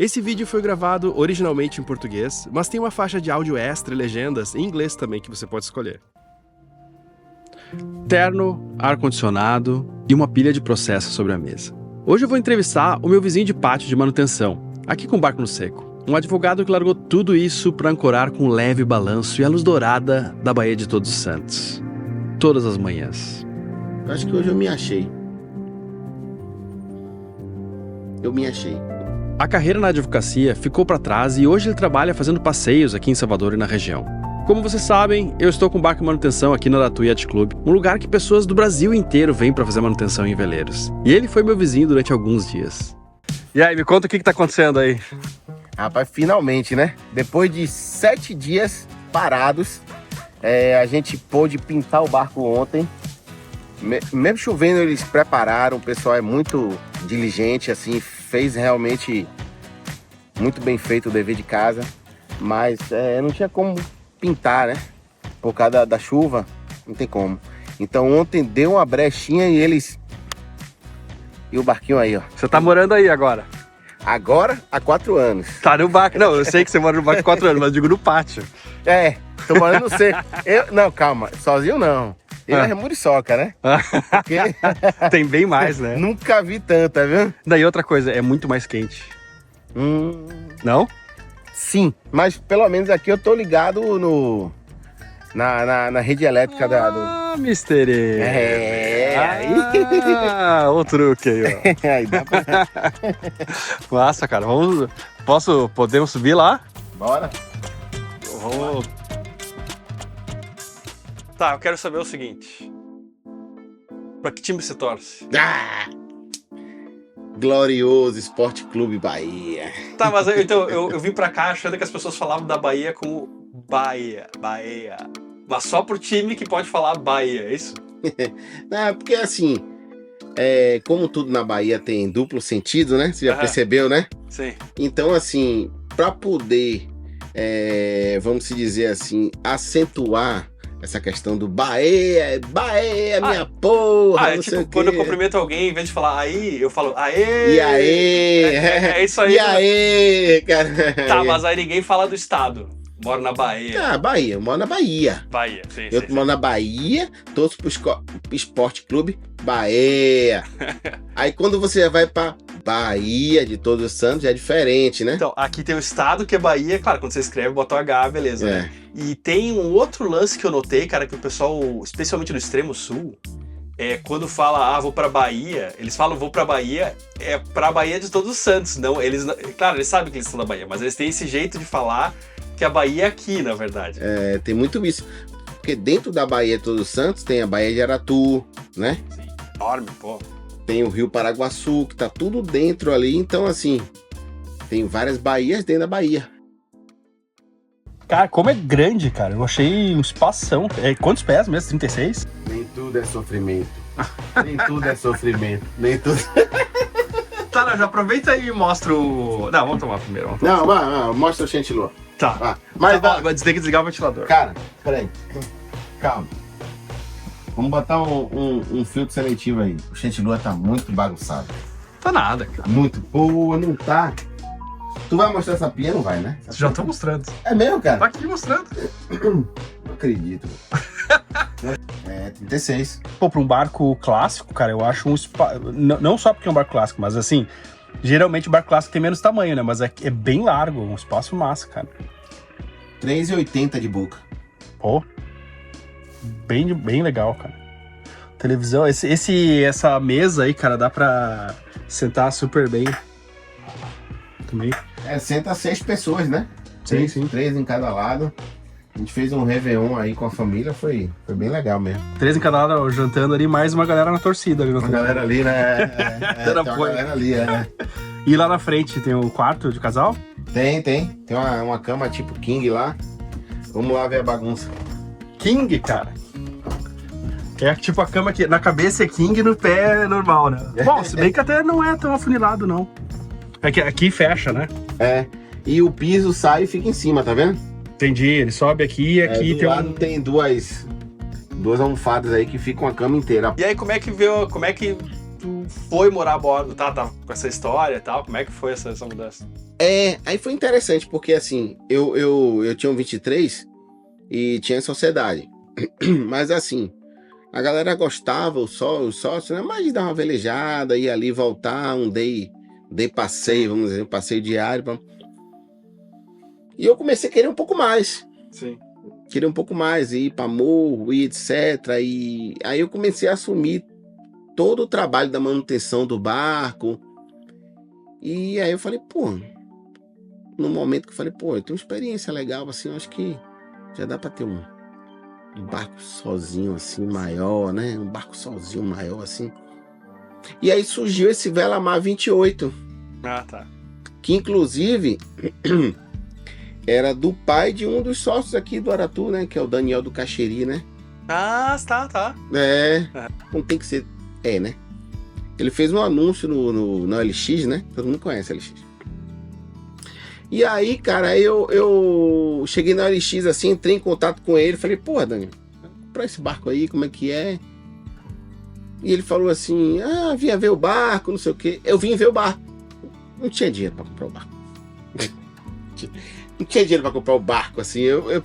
Esse vídeo foi gravado originalmente em português, mas tem uma faixa de áudio extra e legendas em inglês também que você pode escolher. Terno, ar-condicionado e uma pilha de processo sobre a mesa. Hoje eu vou entrevistar o meu vizinho de pátio de manutenção, aqui com o barco no seco. Um advogado que largou tudo isso para ancorar com um leve balanço e a luz dourada da Baía de Todos os Santos. Todas as manhãs. Eu acho que hoje eu me achei. A carreira na advocacia ficou para trás e hoje ele trabalha fazendo passeios aqui em Salvador e na região. Como vocês sabem, eu estou com o barco em manutenção aqui na Datu Yacht Club, um lugar que pessoas do Brasil inteiro vêm para fazer manutenção em veleiros. E ele foi meu vizinho durante alguns dias. E aí, me conta o que está acontecendo aí. Rapaz, finalmente, né? Depois de 7 dias parados, a gente pôde pintar o barco ontem. Mesmo chovendo, eles prepararam, o pessoal é muito diligente, assim, fez realmente muito bem feito o dever de casa, mas não tinha como pintar, né? Por causa da chuva, não tem como. Então ontem deu uma brechinha e eles... E o barquinho aí, ó. Você tá morando aí agora? Agora, há 4 anos. Tá no barco. Não, eu sei que você mora no barco há 4 anos, mas eu digo no pátio. Tô morando no seco. Não, calma, sozinho não. Ele é muriçoca, né? Porque... Tem bem mais, né? Nunca vi tanta, viu? Daí outra coisa, é muito mais quente. Não? Sim, mas pelo menos aqui eu tô ligado na rede elétrica Mr. E. O truque aí, ó. Aí dá pra... Massa, cara. Podemos subir lá? Bora. Vamos... Tá, eu quero saber o seguinte. Pra que time você torce? Glorioso Esporte Clube Bahia. Tá, mas então, eu vim pra cá achando que as pessoas falavam da Bahia como Bahia. Mas só pro time que pode falar Bahia, é isso? Não, porque assim, como tudo na Bahia tem duplo sentido, né? Você já percebeu, né? Sim. Então, assim, pra poder, vamos dizer assim, acentuar essa questão do Bahia, minha porra, não sei o quê. Quando eu cumprimento alguém, em vez de falar aí, eu falo aê! E aí? É isso aí. E aí, cara? Tá, mas aí ninguém fala do estado. Moro na Bahia. Bahia, eu moro na Bahia. Bahia, sim. Eu moro na Bahia, torço pro Esporte Clube Bahia. Aí quando você vai pra Bahia de Todos os Santos, é diferente, né? Então, aqui tem o estado que é Bahia, claro, quando você escreve, bota o H, beleza, né? E tem um outro lance que eu notei, cara, que o pessoal, especialmente no extremo sul, quando fala, vou pra Bahia, eles falam, vou pra Bahia, pra Bahia de Todos os Santos. Não, claro, eles sabem que eles estão na Bahia, mas eles têm esse jeito de falar que a Bahia é aqui, na verdade. Tem muito isso. Porque dentro da Bahia de Todos os Santos tem a Baía de Aratu, né? Sim, enorme, pô. Tem o Rio Paraguaçu, que tá tudo dentro ali. Então, assim, tem várias baías dentro da Bahia. Cara, como é grande, cara. Eu achei um espação. Quantos pés mesmo? 36? Nem tudo é sofrimento. Nem tudo é sofrimento. Nem tudo... Tá, não, já aproveita aí e mostra o... Não, vamos tomar primeiro. Não, mostra o chantilly. Tá. Mas vai ter que desligar o ventilador. Cara, peraí. Calma. Vamos botar um filtro seletivo aí. O chantilly tá muito bagunçado. Tá nada, cara. Muito. Pô, não tá. Tu vai mostrar essa pia? Não vai, né? Já tô mostrando. É mesmo, cara? Tá aqui mostrando. Não acredito. 36. Pô, pra um barco clássico, cara, eu acho um espaço... Não só porque é um barco clássico, mas assim... Geralmente o barco clássico tem menos tamanho, né? Mas é bem largo, um espaço massa, cara. 3,80 de boca. Pô. Bem legal, cara. Televisão, essa mesa aí, cara, dá pra sentar super bem. Também. Senta 6 pessoas, né? Sim. 3 em cada lado. A gente fez um Réveillon aí com a família, foi bem legal mesmo. 3 em cada lado, jantando ali, mais uma galera na torcida ali. Uma galera ali, né? Tem uma galera ali, E lá na frente tem o quarto de casal? Tem. Tem uma cama tipo King lá. Vamos lá ver a bagunça. King, cara. É tipo a cama que na cabeça é King e no pé é normal, né? Bom, se bem que até não é tão afunilado, não. É que aqui fecha, né? E o piso sai e fica em cima, tá vendo? Entendi, ele sobe aqui e aqui do lado tem duas almofadas aí que ficam a cama inteira. E aí, como é que tu foi morar a bordo? Tá com essa história e tal, como é que foi essa mudança? Aí foi interessante, porque assim, eu tinha um 23 e tinha sociedade. Mas assim, a galera gostava, os sócios, né? Mais de dar uma velejada, ir ali, voltar, um day passeio, vamos dizer, um passeio diário. E eu comecei a querer um pouco mais. Sim. Queria um pouco mais, ir para morro, e etc. E aí eu comecei a assumir todo o trabalho da manutenção do barco. E aí eu falei, pô, no momento que eu falei, pô, eu tenho uma experiência legal, assim, eu acho que já dá para ter um barco sozinho, assim, maior, né? Um barco sozinho maior, assim. E aí surgiu esse Velamar 28. Ah, tá. Que inclusive era do pai de um dos sócios aqui do Aratu, né? Que é o Daniel do Caxeri, né? Ah, tá. Não tem que ser. Né? Ele fez um anúncio no LX, né? Todo mundo conhece LX. E aí, cara, eu cheguei na LX assim, entrei em contato com ele, falei, porra, Daniel, comprar esse barco aí, como é que é? E ele falou assim, vinha ver o barco, não sei o quê. Eu vim ver o barco. Não tinha dinheiro pra comprar o barco. Não tinha dinheiro pra comprar o barco, assim, eu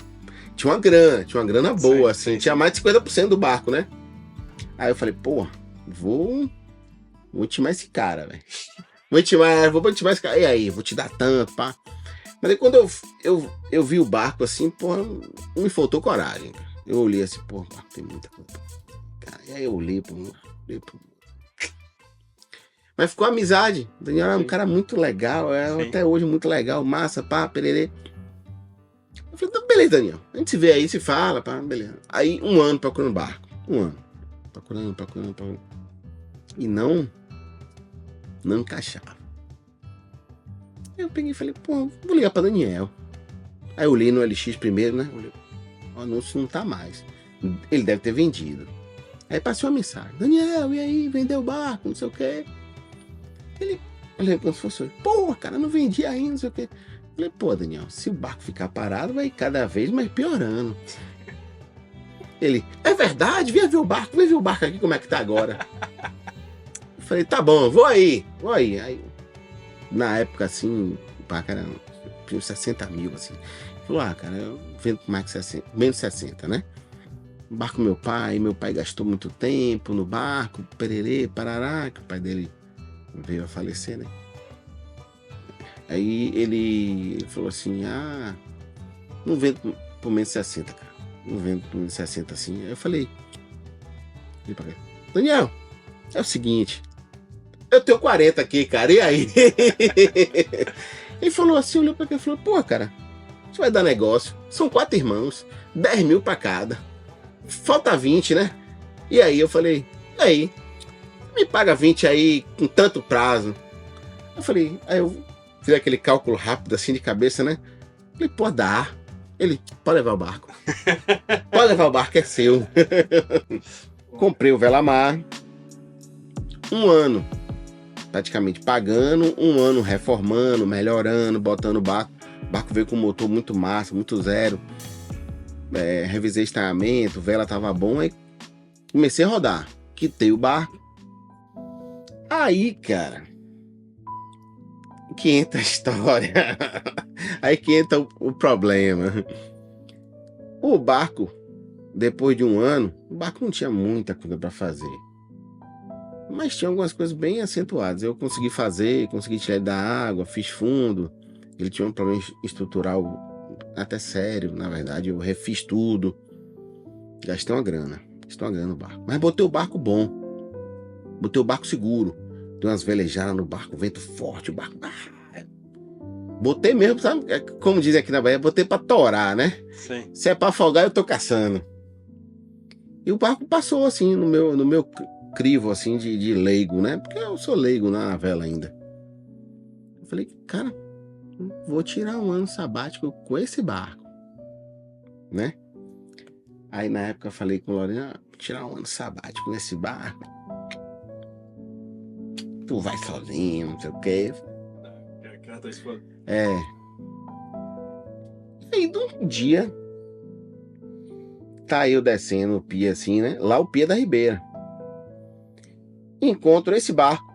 tinha uma grana boa, assim, sim. Tinha mais de 50% do barco, né? Aí eu falei, pô, vou intimar esse cara, velho. Vou intimar esse cara. E aí, vou te dar tanto, pá. Mas aí quando eu vi o barco, assim, porra, me faltou coragem. Eu olhei assim, pô, o barco tem muita coisa. Cara, e aí eu olhei pro Mas ficou amizade. O Daniel era um cara muito legal, até hoje muito legal, massa, pá, pererê. Eu falei, então, beleza, Daniel. A gente se vê aí, se fala, pá, beleza. Aí 1 ano procurando barco. 1 ano. Procurando. E não encaixava. Eu peguei e falei, pô, vou ligar pra Daniel. Aí eu li no LX primeiro, né? O anúncio não tá mais. Ele deve ter vendido. Aí passou uma mensagem. Daniel, e aí? Vendeu o barco, não sei o quê. Ele, olha como se fosse, pô, cara, não vendi ainda, não sei o quê. Eu falei, pô, Daniel, se o barco ficar parado, vai cada vez mais piorando. Ele, é verdade? Vem ver o barco aqui, como é que tá agora. Eu falei, tá bom, vou aí. Aí, na época, assim, o barco era uns 60 mil, assim. Ele falou, cara, eu vendo mais que 60, menos 60, né? O barco meu pai gastou muito tempo no barco, pererê, parará, que o pai dele veio a falecer, né? Aí ele falou assim, não vendo por menos 60, cara. Não vendo por menos 60 assim. Aí eu falei, Daniel, é o seguinte, eu tenho 40 aqui, cara, e aí? Ele falou assim, olhou pra mim e falou, pô, cara, isso vai dar negócio. São 4 irmãos, 10 mil pra cada. Falta 20, né? E aí eu falei, aí, me paga 20 aí com tanto prazo. Eu falei, aí eu fiz aquele cálculo rápido assim de cabeça, né? Falei, pô, dá. Ele, pode levar o barco. Pode levar o barco, é seu. Comprei o Velamar. 1 ano praticamente pagando, 1 ano reformando, melhorando, botando o barco. O barco veio com motor muito massa, muito zero. Revisei estranhamento, vela tava bom, aí comecei a rodar. Quitei o barco. Aí, cara, que entra a história. Aí que entra o problema. O barco, depois de 1 ano, o barco não tinha muita coisa para fazer. Mas tinha algumas coisas bem acentuadas. Eu consegui fazer, consegui tirar ele da água, fiz fundo. Ele tinha um problema estrutural até sério, na verdade. Eu refiz tudo. Gastei uma grana no barco. Mas botei o barco bom. Botei o barco seguro. Dei umas velejadas no barco, vento forte, o barco... Botei mesmo, sabe? Como dizem aqui na Bahia, botei pra torar, né? Sim. Se é pra afogar, eu tô caçando. E o barco passou, assim, no meu crivo, assim, de leigo, né? Porque eu sou leigo na vela ainda. Eu falei, cara, vou tirar 1 ano sabático com esse barco, né? Aí, na época, eu falei com o Lorena, tirar 1 ano sabático nesse barco. Tu vai sozinho, não sei o quê. E aí, um dia, tá eu descendo o pia assim, né? Lá o pia da Ribeira. Encontro esse barco.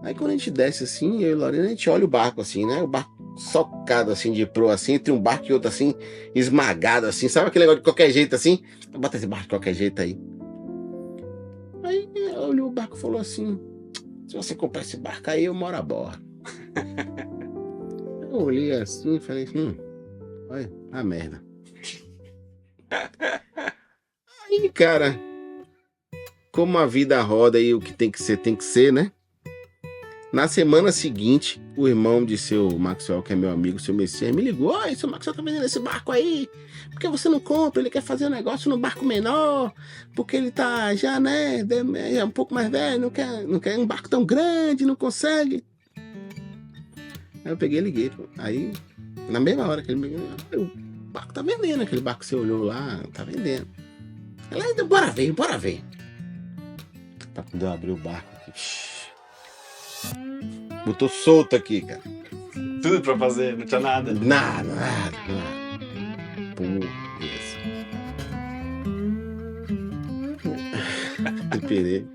Aí quando a gente desce assim, eu e Lorena, a gente olha o barco assim, né? O barco socado assim de proa, assim, entre um barco e outro assim, esmagado assim, sabe aquele negócio de qualquer jeito assim? Bota esse barco de qualquer jeito aí. Aí olhou o barco e falou assim: se você comprar esse barco aí, eu moro a bordo. Eu olhei assim e falei: olha a merda. Aí, cara, como a vida roda e o que tem que ser, né? Na semana seguinte, o irmão de seu Maxwell, que é meu amigo, seu Messias, me ligou: oi, seu Maxwell tá vendendo esse barco aí, por que você não compra? Ele quer fazer um negócio no barco menor, porque ele tá já, né, é um pouco mais velho, não quer um barco tão grande, não consegue. Aí eu peguei e liguei. Aí, na mesma hora que ele me ligou, o barco tá vendendo, aquele barco que você olhou lá, tá vendendo. Ela, bora ver. Tá, quando eu abri o barco aqui, botou solto aqui, cara. Tudo pra fazer, não tinha nada. Nada. Pô, isso. Esperei.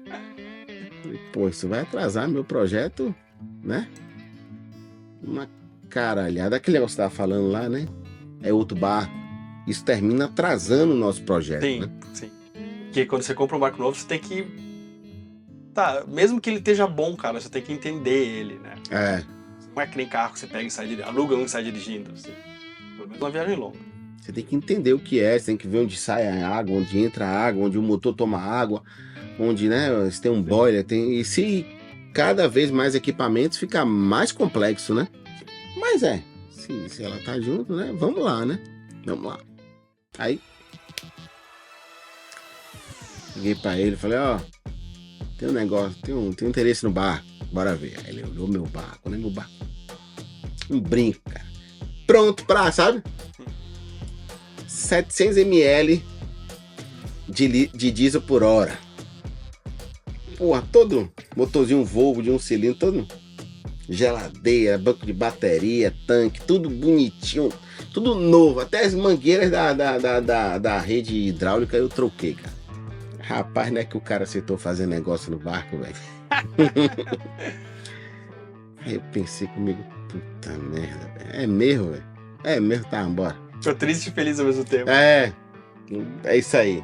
Pô, isso vai atrasar meu projeto, né? Uma caralhada. Aquele negócio que você tava falando lá, né? É outro barco. Isso termina atrasando o nosso projeto, Sim, né? sim. Porque quando você compra um barco novo, você tem que... Tá, mesmo que ele esteja bom, cara, você tem que entender ele, né? É. Não é que nem carro que você pega e sai dirigindo, aluga um e sai dirigindo, assim. Pelo menos uma viagem longa. Você tem que entender o que é, você tem que ver onde sai a água, onde entra a água, onde o motor toma água, onde, né, se tem um boiler, e se cada vez mais equipamentos fica mais complexo, né? Mas se ela tá junto, né, vamos lá, né? Vamos lá. Aí, liguei pra ele, falei: ó, tem um negócio, tem um interesse no barco, bora ver. Aí ele olhou meu barco, né, meu barco, um brinco, cara, pronto pra, sabe? 700 ml de diesel por hora. Porra, todo motorzinho Volvo de um cilindro, todo geladeira, banco de bateria, tanque, tudo bonitinho, tudo novo. Até as mangueiras da rede hidráulica eu troquei, cara. Rapaz, não é que o cara aceitou fazer negócio no barco, velho. Aí eu pensei comigo: puta merda, velho. É mesmo, velho. É mesmo, tá, bora. Tô triste e feliz ao mesmo tempo. É isso aí.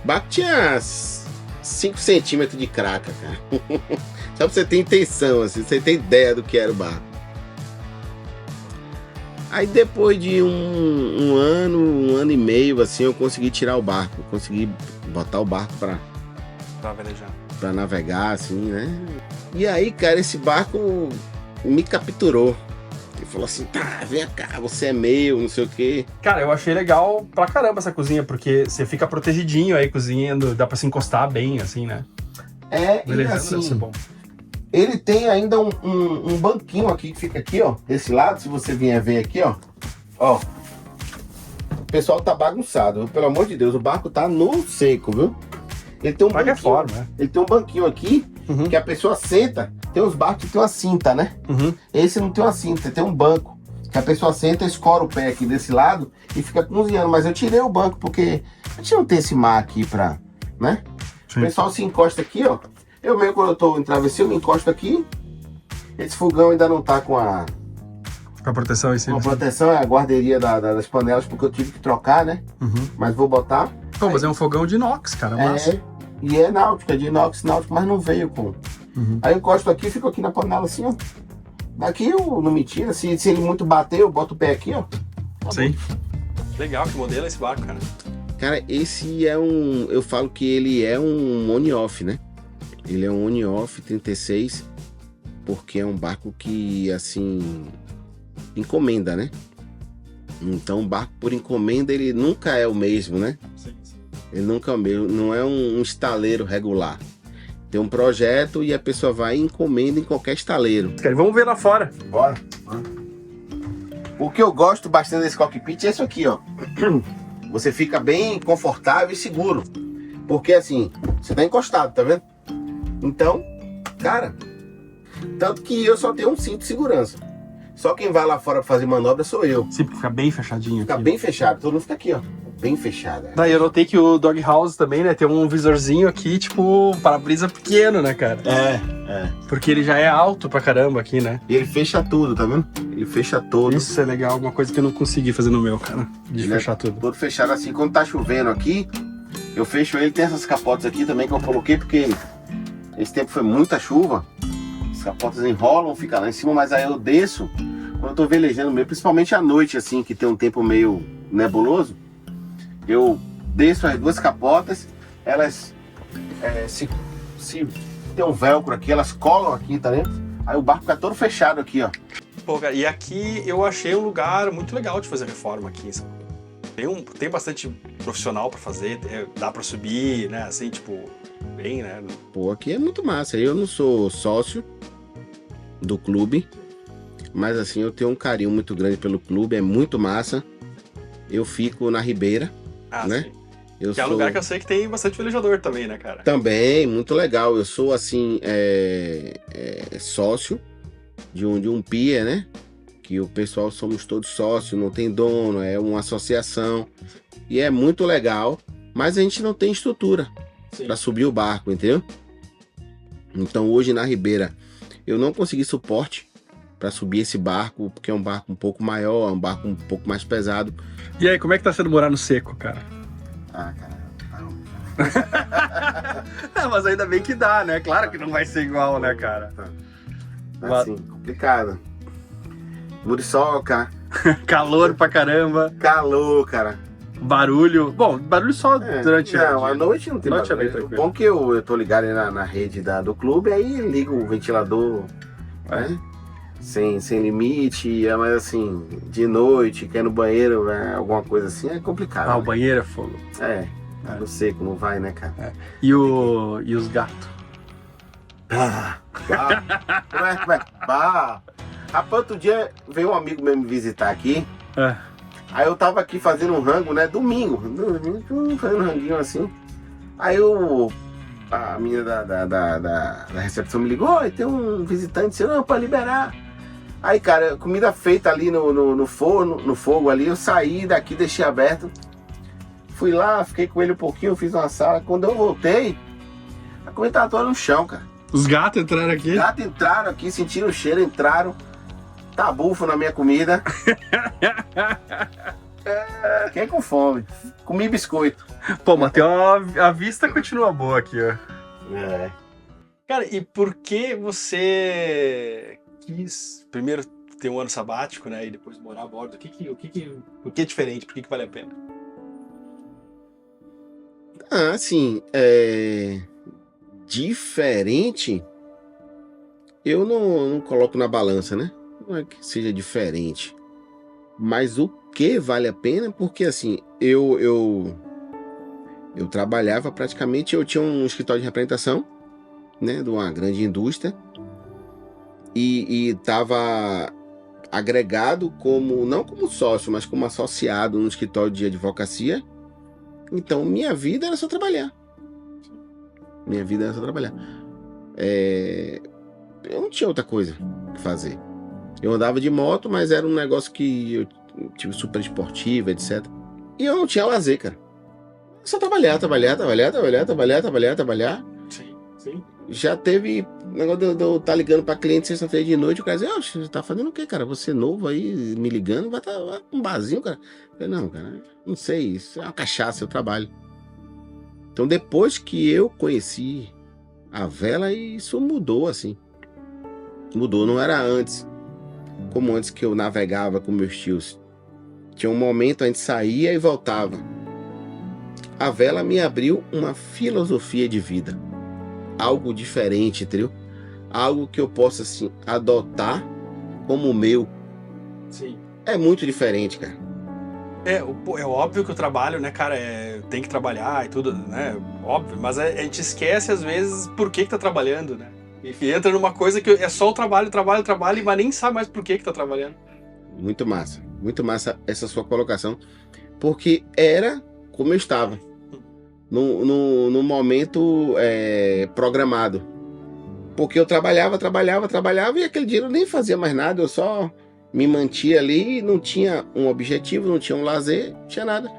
O barco tinha 5 centímetros de craca, cara. Só pra você ter intenção, assim, você ter ideia do que era o barco. Aí depois de um ano e meio, assim, eu consegui tirar o barco. Consegui botar o barco pra velejar, pra navegar, assim, né? E aí, cara, esse barco me capturou. Ele falou assim: tá, vem cá, você é meu, não sei o quê. Cara, eu achei legal pra caramba essa cozinha, porque você fica protegidinho aí cozinhando, dá pra se encostar bem, assim, né? E assim, deve ser bom. Ele tem ainda um banquinho aqui que fica aqui, ó, desse lado, se você vier ver aqui, ó. Ó, o pessoal tá bagunçado, viu? Pelo amor de Deus, o barco tá no seco, viu? Ele tem um banquinho, forma, né? Ele tem um banquinho aqui, que a pessoa senta. Tem uns barcos que tem uma cinta, né? Esse não tem uma cinta, tem um banco. Que a pessoa senta, escora o pé aqui desse lado e fica cozinhando. Mas eu tirei o banco porque a gente não tem esse mar aqui pra, né? Sim. O pessoal se encosta aqui, ó. Eu mesmo, quando eu tô em travessia, eu me encosto aqui. Esse fogão ainda não tá com a proteção em cima. Com a proteção, é a guarderia das panelas, porque eu tive que trocar, né? Mas vou botar. Pô, mas é um fogão de inox, cara, massa. E é náutica, de inox náutico, mas não veio com. Aí eu encosto aqui, fico aqui na panela assim, ó. Daqui eu não me tira, se ele muito bater, eu boto o pé aqui, ó. Tá sim. Legal, que modelo é esse barco, cara? Cara, esse é eu falo que ele é um on-off, né? Ele é um on-off 36, porque é um barco que, assim, encomenda, né? Então, o barco por encomenda, ele nunca é o mesmo, né? Sim. Ele nunca é o mesmo, não é um estaleiro regular. Tem um projeto e a pessoa vai e encomenda em qualquer estaleiro. Vamos ver lá fora. Bora. O que eu gosto bastante desse cockpit é isso aqui, ó. Você fica bem confortável e seguro. Porque assim, você tá encostado, tá vendo? Então, cara, tanto que eu só tenho um cinto de segurança. Só quem vai lá fora pra fazer manobra sou eu. Sim, porque fica bem fechadinho. Fica aqui. Bem fechado, todo mundo fica aqui, ó. bem fechada. Daí eu notei que o Dog House também, né, tem um visorzinho aqui, tipo, para-brisa pequeno, né, cara? Porque ele já é alto pra caramba aqui, né? E ele fecha tudo, tá vendo? Ele fecha todo. Isso é legal, uma coisa que eu não consegui fazer no meu, cara. De Ele fechar tudo. Todo fechado assim. Quando tá chovendo aqui, eu fecho ele. Tem essas capotas aqui também que eu coloquei, porque esse tempo foi muita chuva. As capotas enrolam, fica lá em cima, mas aí eu desço quando eu tô velejando mesmo, principalmente à noite, assim, que tem um tempo meio nebuloso. Eu desço as duas capotas, elas se tem um velcro aqui, elas colam aqui, tá vendo? Aí o barco fica todo fechado aqui, ó. Pô, cara, e aqui eu achei um lugar muito legal de fazer reforma aqui em São Paulo. Tem bastante profissional pra fazer, dá pra subir, né, assim, tipo, bem, né? Pô, aqui é muito massa. Eu não sou sócio do clube, mas assim, eu tenho um carinho muito grande pelo clube, é muito massa. Eu fico na Ribeira, né? Sim. Que é um lugar que eu sei que tem bastante velejador também, né, cara? Também, muito legal. Eu sou, assim, sócio de um pier, né? Que o pessoal somos todos sócios, não tem dono, é uma associação. E é muito legal, mas a gente não tem estrutura para subir o barco, entendeu? Então hoje na Ribeira eu não consegui suporte para subir esse barco, porque é um barco um pouco maior, é um barco um pouco mais pesado. E aí, como é que tá sendo morar no seco, cara? Ah, cara, Mas ainda bem que dá, né? Claro que não vai ser igual, né, cara? assim, complicado. Muriçoca, Calor pra caramba, calor, cara. barulho. Bom, barulho só durante não, o à dia. noite não tem Noite é bem barulho. tranquilo. Bom que eu tô ligado aí na rede do clube, aí ligo o ventilador, né? Sem limite, mas assim, de noite, quer ir no banheiro, alguma coisa assim, é complicado. Ah, o né? banheiro é fogo. No seco, não vai, né, cara? E os gatos? Rapaz, outro dia veio um amigo meu me visitar aqui. É. Aí eu tava aqui fazendo um rango, né? Domingo, fazendo um ranguinho assim. Aí a menina da recepção me ligou, e tem um visitante, disse, não, pra liberar. Aí, cara, comida feita ali no fogo ali, eu saí daqui, deixei aberto. Fui lá, fiquei com ele um pouquinho, fiz uma sala. Quando eu voltei, a comida tava toda no chão, cara. Os gatos entraram aqui? Os gatos entraram aqui, sentiram o cheiro, entraram. Tá bufo na minha comida. Fiquei com fome. Comi biscoito. Pô, Matheus, a vista continua boa aqui, ó. Cara, e por que você quis primeiro ter um ano sabático, né, e depois morar a bordo? Por que é diferente? Por que vale a pena? Assim, diferente, eu não coloco na balança, né? Não é que seja diferente. Mas o que vale a pena? Porque assim, eu trabalhava praticamente, eu tinha um escritório de representação, né, de uma grande indústria, e estava agregado não como sócio, mas como associado no escritório de advocacia. Então minha vida era só trabalhar. Eu não tinha outra coisa que fazer. Eu andava de moto, mas era um negócio que eu tive super esportivo, etc. E eu não tinha lazer, cara. Só trabalhar. Sim. Já teve negócio de eu estar ligando pra cliente sexta-feira de noite, o cara dizia, você tá fazendo o quê, cara? Você novo aí, me ligando, vai pra um barzinho, cara. Eu falei, não, cara, não sei, isso é uma cachaça, eu trabalho. Então depois que eu conheci a vela, isso mudou, assim. Mudou, não era antes. Como antes que eu navegava com meus tios. Tinha um momento, a gente saía e voltava. A vela me abriu uma filosofia de vida. Algo diferente, entendeu? Algo que eu possa, assim, adotar como meu. Sim. É muito diferente, cara. É óbvio que o trabalho, né, cara, tem que trabalhar e tudo, né? Óbvio, mas a gente esquece, às vezes, por que tá trabalhando, né? E entra numa coisa que é só o trabalho, mas nem sabe mais por que tá trabalhando. Muito massa essa sua colocação, porque era como eu estava, no momento programado, porque eu trabalhava e aquele dia eu nem fazia mais nada, eu só me mantia ali, não tinha um objetivo, não tinha um lazer, não tinha nada,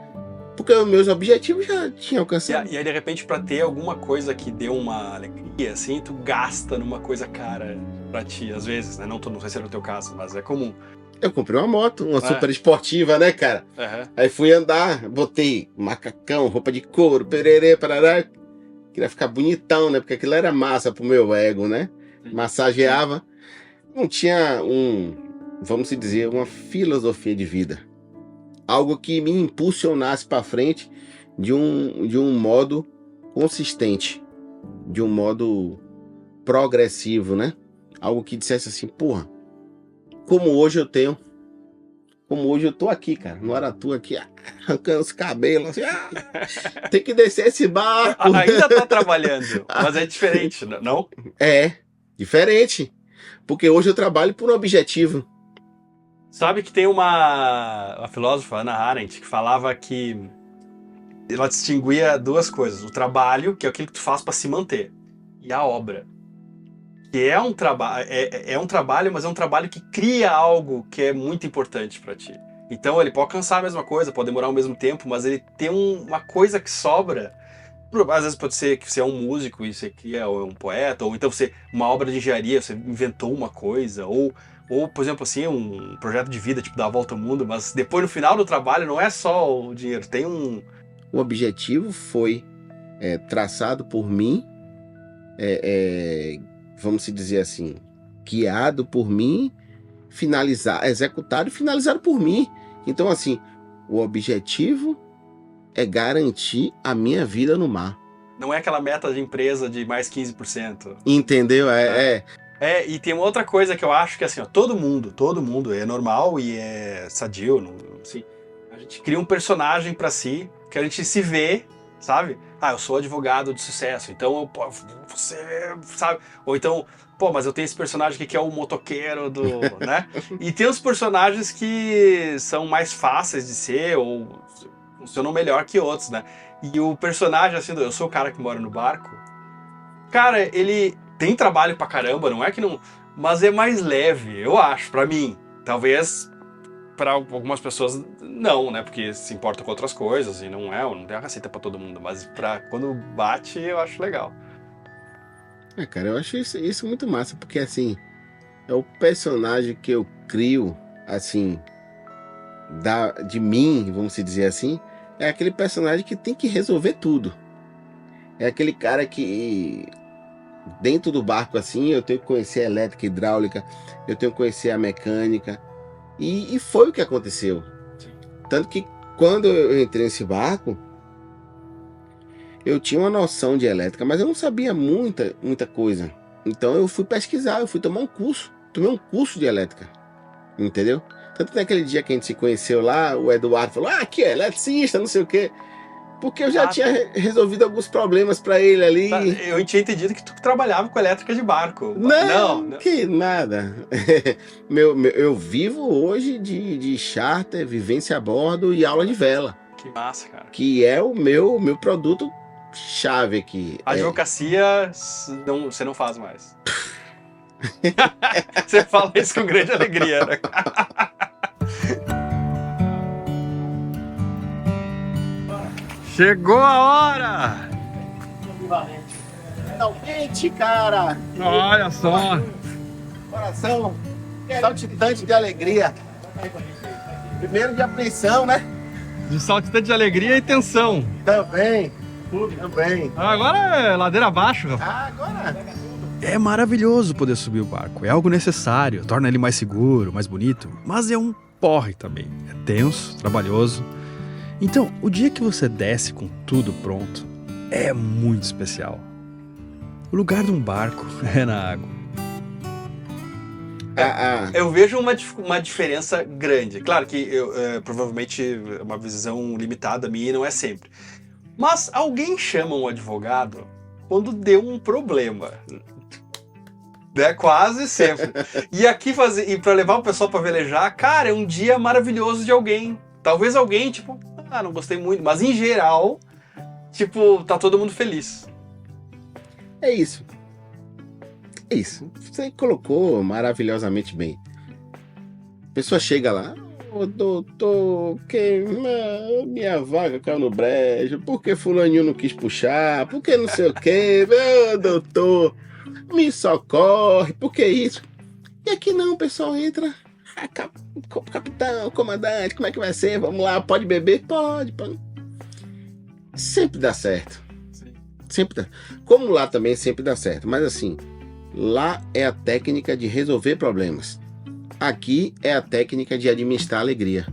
Porque os meus objetivos já tinham alcançado. E aí, de repente, pra ter alguma coisa que dê uma alegria, assim, tu gasta numa coisa cara pra ti, às vezes, né? Não sei se é no teu caso, mas é comum. Eu comprei uma moto, uma super esportiva, né, cara? Uhum. Aí fui andar, botei macacão, roupa de couro, pererê, parará. Queria ficar bonitão, né? Porque aquilo era massa pro meu ego, né? Massageava. Não tinha vamos dizer, uma filosofia de vida. Algo que me impulsionasse para frente de um modo consistente, de um modo progressivo, né? Algo que dissesse assim, porra, como hoje eu tô aqui, cara, no Aratu aqui, arrancando os cabelos, assim, tem que descer esse barco. Ainda tá trabalhando, mas é diferente, não? É, diferente, porque hoje eu trabalho por um objetivo. Sabe que tem uma filósofa, Hannah Arendt, que falava que ela distinguia duas coisas. O trabalho, que é aquilo que tu faz para se manter, e a obra. Que é um trabalho, é um trabalho, mas é um trabalho que cria algo que é muito importante para ti. Então ele pode alcançar a mesma coisa, pode demorar o mesmo tempo, mas ele tem uma coisa que sobra. Às vezes pode ser que você é um músico e você cria um poeta, ou então você uma obra de engenharia, você inventou uma coisa, ou por exemplo assim, um projeto de vida, tipo dar a volta ao mundo, mas depois no final do trabalho não é só o dinheiro, tem um... O objetivo foi traçado por mim, vamos dizer assim, guiado por mim, executado e finalizado por mim. Então assim, o objetivo é garantir a minha vida no mar. Não é aquela meta de empresa de mais 15%. Entendeu? E tem uma outra coisa que eu acho que assim, ó, todo mundo é normal e é sadio, assim, a gente cria um personagem pra si, que a gente se vê, sabe? Eu sou advogado de sucesso, então você, sabe? Ou então, mas eu tenho esse personagem aqui que é o motoqueiro né? E tem os personagens que são mais fáceis de ser ou funcionam melhor que outros, né? E o personagem, assim, eu sou o cara que mora no barco, cara, ele tem trabalho pra caramba, não é que não... Mas é mais leve, eu acho, pra mim. Talvez pra algumas pessoas não, né? Porque se importa com outras coisas e não tem a receita pra todo mundo. Mas quando bate, eu acho legal. Cara, eu acho isso muito massa, porque assim, é o personagem que eu crio, assim, de mim, vamos dizer assim, é aquele personagem que tem que resolver tudo. É aquele cara que dentro do barco assim, eu tenho que conhecer a elétrica, a hidráulica, eu tenho que conhecer a mecânica. E foi o que aconteceu. Tanto que quando eu entrei nesse barco, eu tinha uma noção de elétrica, mas eu não sabia muita coisa. Então eu fui pesquisar, eu fui tomar um curso. Tomei um curso de elétrica. Entendeu? Tanto que naquele dia que a gente se conheceu lá, o Eduardo falou, aqui é eletricista, não sei o quê. Porque eu já tinha resolvido alguns problemas para ele ali. Eu tinha entendido que tu trabalhava com elétrica de barco. Não. Que nada. Eu vivo hoje de charter, vivência a bordo e aula de vela. Que massa, cara. Que é o meu produto chave aqui. A advocacia você não faz mais. Você fala isso com grande alegria, né? Chegou a hora! Finalmente, cara! Olha só! Coração saltitante de alegria. Primeiro de apreensão, né? De saltitante de alegria e tensão. Também. Agora é ladeira abaixo, rapaz. Agora... É maravilhoso poder subir o barco. É algo necessário. Torna ele mais seguro, mais bonito. Mas é um porre também. É tenso, trabalhoso. Então, o dia que você desce com tudo pronto, é muito especial. O lugar de um barco é na água. Eu vejo uma diferença grande. Claro que provavelmente é uma visão limitada minha e não é sempre. Mas alguém chama um advogado quando deu um problema. Quase sempre. E aqui para levar o pessoal para velejar, cara, é um dia maravilhoso de alguém. Talvez alguém, tipo, não gostei muito, mas em geral, tipo, tá todo mundo feliz. É isso. Você colocou maravilhosamente bem. A pessoa chega lá, Ô, doutor, minha vaga caiu no brejo, por que fulaninho não quis puxar, por que não sei o quê, ô, doutor, me socorre, por que isso? E aqui não, o pessoal entra, capitão, comandante, como é que vai ser? Vamos lá, pode beber? Pode. Sempre dá certo. Sim. Sempre dá. Como lá também sempre dá certo, mas assim, lá é a técnica de resolver problemas. Aqui é a técnica de administrar alegria.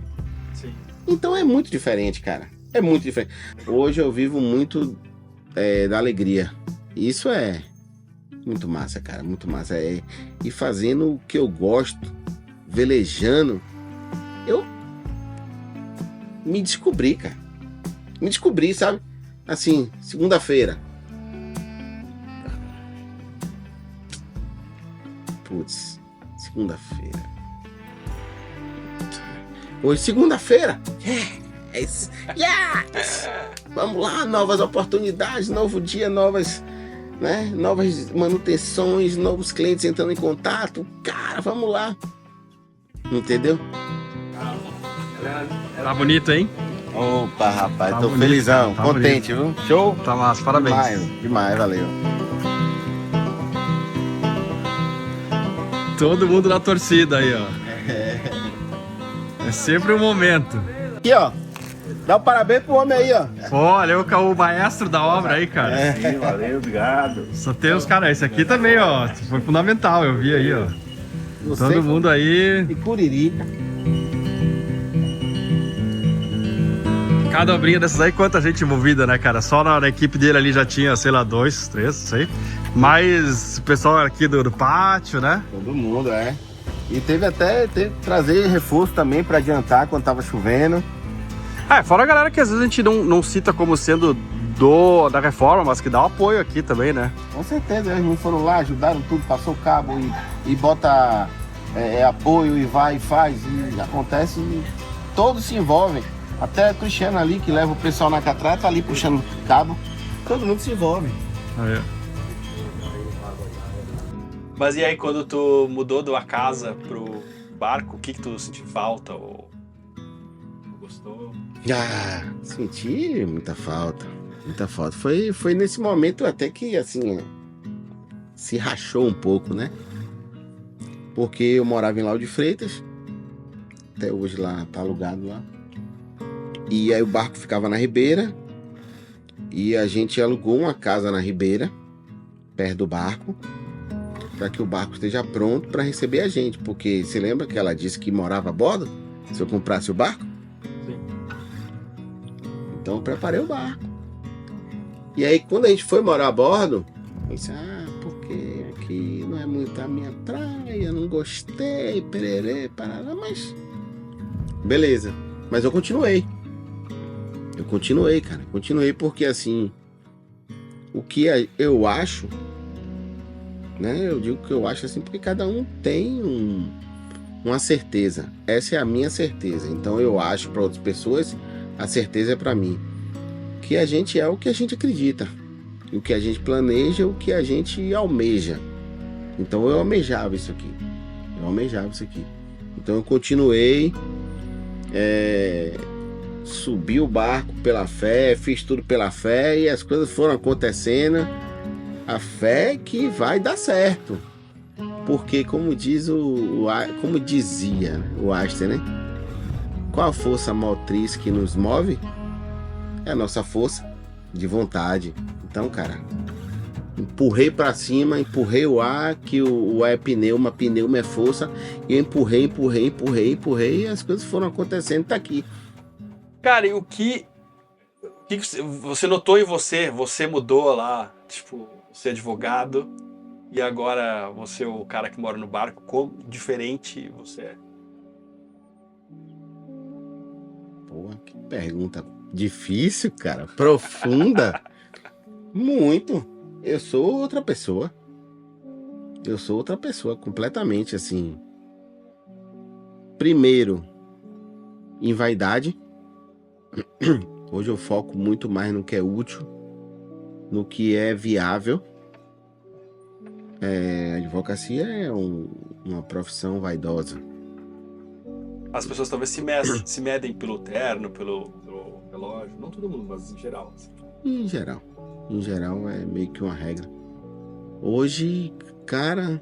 Sim. Então é muito diferente, cara. É muito diferente. Hoje eu vivo muito da alegria. Isso é muito massa, cara. Muito massa. E fazendo o que eu gosto, velejando, eu me descobri, cara. Me descobri, sabe? Assim, segunda-feira. Putz, segunda-feira. Hoje, segunda-feira. Yes! Yes! Vamos lá, novas oportunidades, novo dia, novas manutenções, novos clientes entrando em contato. Cara, vamos lá. Entendeu? Tá bonito, hein? Opa, rapaz, Tá tô bonito, felizão, tá contente, viu? Show? Tá massa, parabéns. Demais, valeu. Todo mundo na torcida aí, ó. É sempre um momento. Aqui, ó. Dá um parabéns pro homem aí, ó. Olha, o maestro da obra aí, cara. Sim, valeu, obrigado. Só tem os caras. Esse aqui também, ó. Foi fundamental, eu vi aí, ó. Todo mundo aí. E Curirica. Cada obrinha dessas aí, quanta gente envolvida, né, cara? Só na equipe dele ali já tinha, sei lá, 2, 3, não sei. Mas o pessoal aqui do pátio, né? Todo mundo, é. E teve que trazer reforço também pra adiantar quando tava chovendo. Fora a galera que às vezes a gente não cita como sendo da reforma, mas que dá um apoio aqui também, né? Com certeza, eles não foram lá, ajudaram tudo, passou o cabo e bota apoio e vai e faz. E acontece, e todos se envolvem. Até a Cristiana ali, que leva o pessoal na catraca, tá ali puxando cabo. Todo mundo se envolve. Aí. Mas e aí, quando tu mudou de uma casa pro barco, o que tu sentiu falta ou gostou? Senti muita falta, muita falta. Foi nesse momento até que, assim, se rachou um pouco, né? Porque eu morava em Lauro de Freitas, até hoje lá, tá alugado lá. E aí o barco ficava na Ribeira, e a gente alugou uma casa na Ribeira, perto do barco, para que o barco esteja pronto para receber a gente. Porque você lembra que ela disse que morava a bordo, se eu comprasse o barco? Sim. Então eu preparei o barco. E aí quando a gente foi morar a bordo, eu disse, porque aqui não é muito a minha praia, não gostei, pererê, parará, mas beleza. Mas eu continuei. Cara. Continuei porque assim, o que eu acho, né? Eu digo que eu acho assim porque cada um tem uma certeza. Essa é a minha certeza. Então eu acho para outras pessoas, a certeza é para mim. Que a gente é o que a gente acredita. O que a gente planeja, o que a gente almeja. Então eu almejava isso aqui. Então eu continuei, subi o barco pela fé, fiz tudo pela fé e as coisas foram acontecendo. A fé é que vai dar certo. Porque como dizia o Einstein, né? Qual a força motriz que nos move? É a nossa força de vontade. Então, cara, empurrei pra cima, empurrei o ar, que o ar é pneuma é força, e eu empurrei, e as coisas foram acontecendo, tá aqui. Cara, e o que você notou em você? Você mudou lá, tipo, você é advogado, e agora você é o cara que mora no barco, como diferente você é? Pô, que pergunta difícil, cara, profunda. Muito. Eu sou outra pessoa, completamente assim. Primeiro, em vaidade. Hoje eu foco muito mais no que é útil, no que é viável. A advocacia é uma profissão vaidosa. As pessoas talvez se medem pelo terno, pelo relógio. Não todo mundo, mas em geral. Assim. Em geral é meio que uma regra. Hoje, cara,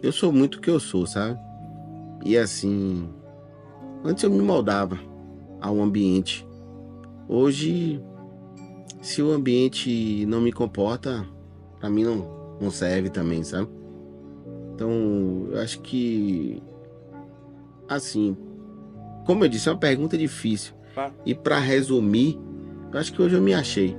eu sou muito o que eu sou, sabe? E assim, antes eu me moldava ao ambiente. Hoje, se o ambiente não me comporta, pra mim não serve também, sabe? Então, eu acho que, assim, como eu disse, é uma pergunta difícil. E pra resumir, eu acho que hoje eu me achei.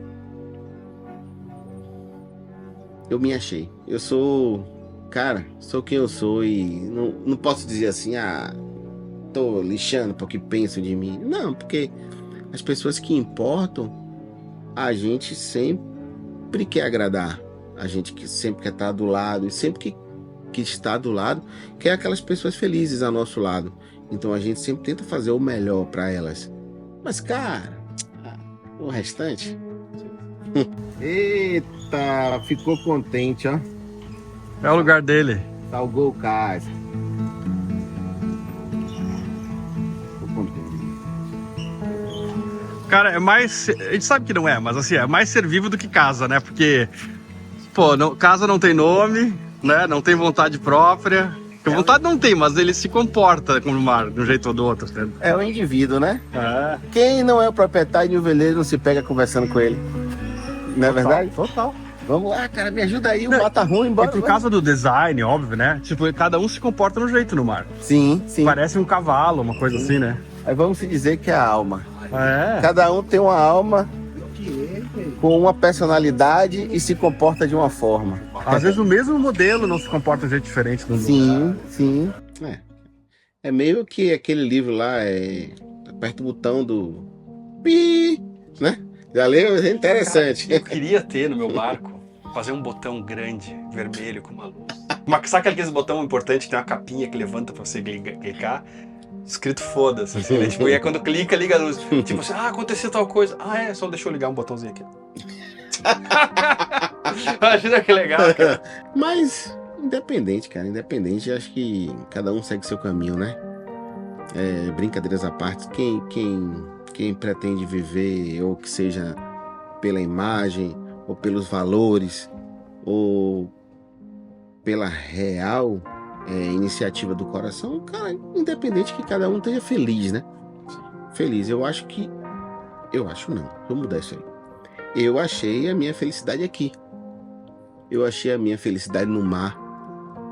Eu sou, cara, sou quem eu sou e não posso dizer assim, tô lixando porque pensam de mim. Não, porque as pessoas que importam, a gente sempre quer agradar. A gente que sempre quer estar do lado e sempre que está do lado, quer aquelas pessoas felizes ao nosso lado. Então a gente sempre tenta fazer o melhor para elas. Mas, cara, o restante... Eita, ficou contente, ó. É o lugar dele. Salgou o casa. Ficou contente. Cara, é mais... A gente sabe que não é, mas assim, é mais ser vivo do que casa, né? Porque, pô, casa não tem nome, né? Não tem vontade própria. Porque vontade não tem, mas ele se comporta como mar, de um jeito ou do outro. Né? É o indivíduo, né? É. Quem não é o proprietário de um veleiro não se pega conversando com ele. Não é verdade? Total. Vamos lá, cara, me ajuda aí, o mar tá ruim, embora. E por causa do design, óbvio, né? Tipo, cada um se comporta no jeito no mar. Sim. Parece um cavalo, uma coisa assim, né? Aí vamos se dizer que é a alma. É. Cada um tem uma alma com uma personalidade e se comporta de uma forma. Às vezes o mesmo modelo não se comporta de jeito diferente no mundo. Sim. É meio que aquele livro lá, aperta o botão do pi, né? Já leu? É interessante. Cara, eu queria ter no meu barco, fazer um botão grande, vermelho, com uma luz. Sabe aqueles botão importante que tem uma capinha que levanta pra você clicar? Escrito foda-se, assim, né? Tipo, e aí quando clica, liga a luz. Tipo assim, aconteceu tal coisa. Só deixa eu ligar um botãozinho aqui. Imagina que legal, cara. Mas, independente, acho que cada um segue seu caminho, né? Brincadeiras à parte, quem pretende viver, ou que seja pela imagem, ou pelos valores, ou pela real iniciativa do coração, cara, independente que cada um esteja feliz, né? Feliz, eu acho não, vou mudar isso aí. Eu achei a minha felicidade aqui. Eu achei a minha felicidade no mar.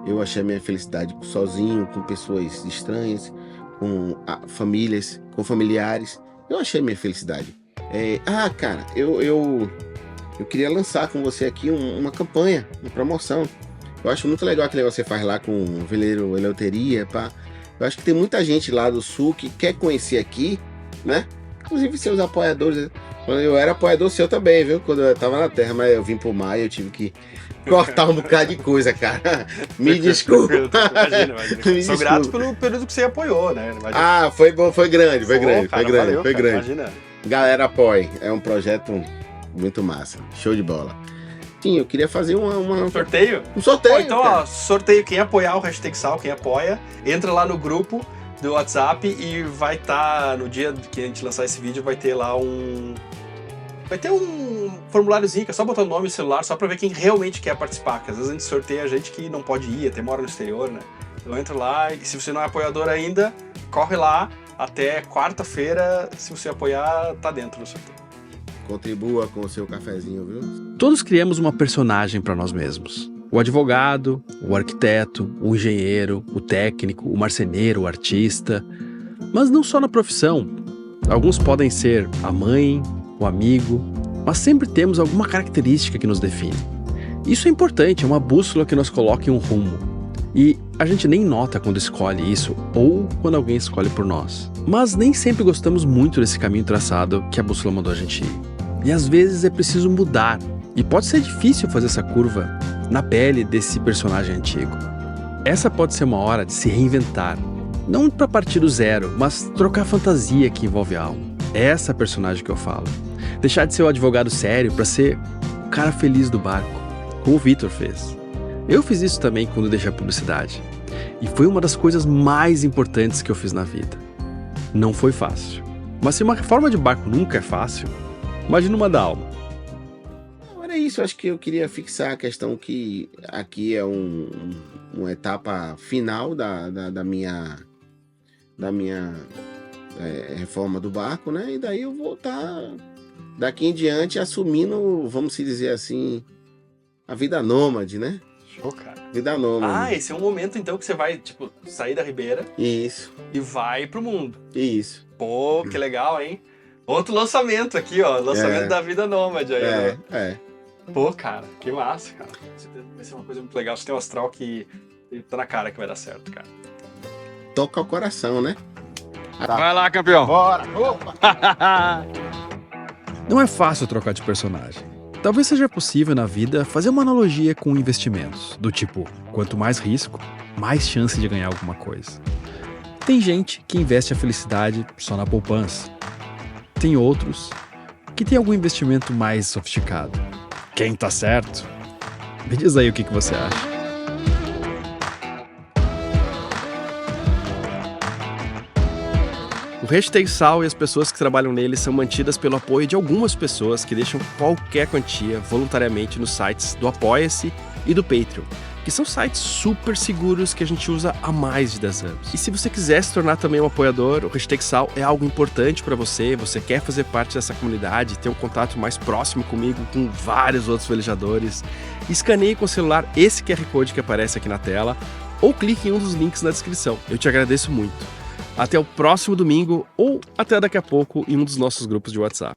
Eu achei a minha felicidade sozinho, com pessoas estranhas, com famílias, com familiares. Eu achei a minha felicidade. Cara, eu queria lançar com você aqui uma campanha, uma promoção. Eu acho muito legal aquele negócio que você faz lá com o Veleiro Eleuteria, pá. Eu acho que tem muita gente lá do sul que quer conhecer aqui, né? Inclusive seus apoiadores. Eu era apoiador seu também, viu? Quando eu tava na terra, mas eu vim pro mar e eu tive que cortar um bocado de coisa, cara. Me desculpa. Imagina. Sou grato pelo período que você apoiou, né? Imagina. Foi bom, foi grande. Valeu, foi grande. Imagina. Galera, apoie. É um projeto muito massa. Show de bola. Sim, eu queria fazer um sorteio? Um sorteio. Então, sorteio. Quem apoiar o Hashtag Sal, quem apoia, entra lá no grupo do WhatsApp e vai estar, no dia que a gente lançar esse vídeo, vai ter lá vai ter um formuláriozinho, que é só botar o nome e o celular, só pra ver quem realmente quer participar, porque às vezes a gente sorteia gente que não pode ir, até mora no exterior, né? Então entra lá e se você não é apoiador ainda, corre lá até quarta-feira, se você apoiar, tá dentro do sorteio. Contribua com o seu cafezinho, viu? Todos criamos uma personagem para nós mesmos. O advogado, o arquiteto, o engenheiro, o técnico, o marceneiro, o artista. Mas não só na profissão. Alguns podem ser a mãe, o amigo, mas sempre temos alguma característica que nos define. Isso é importante, é uma bússola que nos coloca em um rumo. E a gente nem nota quando escolhe isso ou quando alguém escolhe por nós. Mas nem sempre gostamos muito desse caminho traçado que a bússola mandou a gente ir. E às vezes é preciso mudar. E pode ser difícil fazer essa curva na pele desse personagem antigo. Essa pode ser uma hora de se reinventar. Não para partir do zero, mas trocar a fantasia que envolve a alma. É essa personagem que eu falo. Deixar de ser o advogado sério para ser o cara feliz do barco, como o Vitor fez. Eu fiz isso também quando deixei a publicidade. E foi uma das coisas mais importantes que eu fiz na vida. Não foi fácil. Mas se uma reforma de barco nunca é fácil, imagina uma da alma. Era isso, acho que eu queria fixar a questão que aqui é uma etapa final da minha reforma do barco, né? E daí eu vou estar daqui em diante assumindo, vamos se dizer assim, a vida nômade, né? Show, cara. Vida nômade. Esse é um momento então que você vai, tipo, sair da Ribeira Isso, e vai pro mundo. isso. Pô, que legal, hein? Outro lançamento aqui, ó. Lançamento da vida nômade aí, né? Pô, cara, que massa, cara. Vai ser uma coisa muito legal. Você tem um astral que tá na cara que vai dar certo, cara. Toca o coração, né? Vai lá, campeão. Bora! Opa! Não é fácil trocar de personagem. Talvez seja possível na vida fazer uma analogia com investimentos, do tipo, quanto mais risco, mais chance de ganhar alguma coisa. Tem gente que investe a felicidade só na poupança. Tem outros que tem algum investimento mais sofisticado. Quem tá certo? Me diz aí o que você acha. O Hashtag Sal e as pessoas que trabalham nele são mantidas pelo apoio de algumas pessoas que deixam qualquer quantia voluntariamente nos sites do Apoia-se e do Patreon, que são sites super seguros que a gente usa há mais de 10 anos. E se você quiser se tornar também um apoiador, o Hashtag Sal é algo importante para você quer fazer parte dessa comunidade, ter um contato mais próximo comigo, com vários outros velejadores, escaneie com o celular esse QR Code que aparece aqui na tela, ou clique em um dos links na descrição. Eu te agradeço muito. Até o próximo domingo ou até daqui a pouco em um dos nossos grupos de WhatsApp.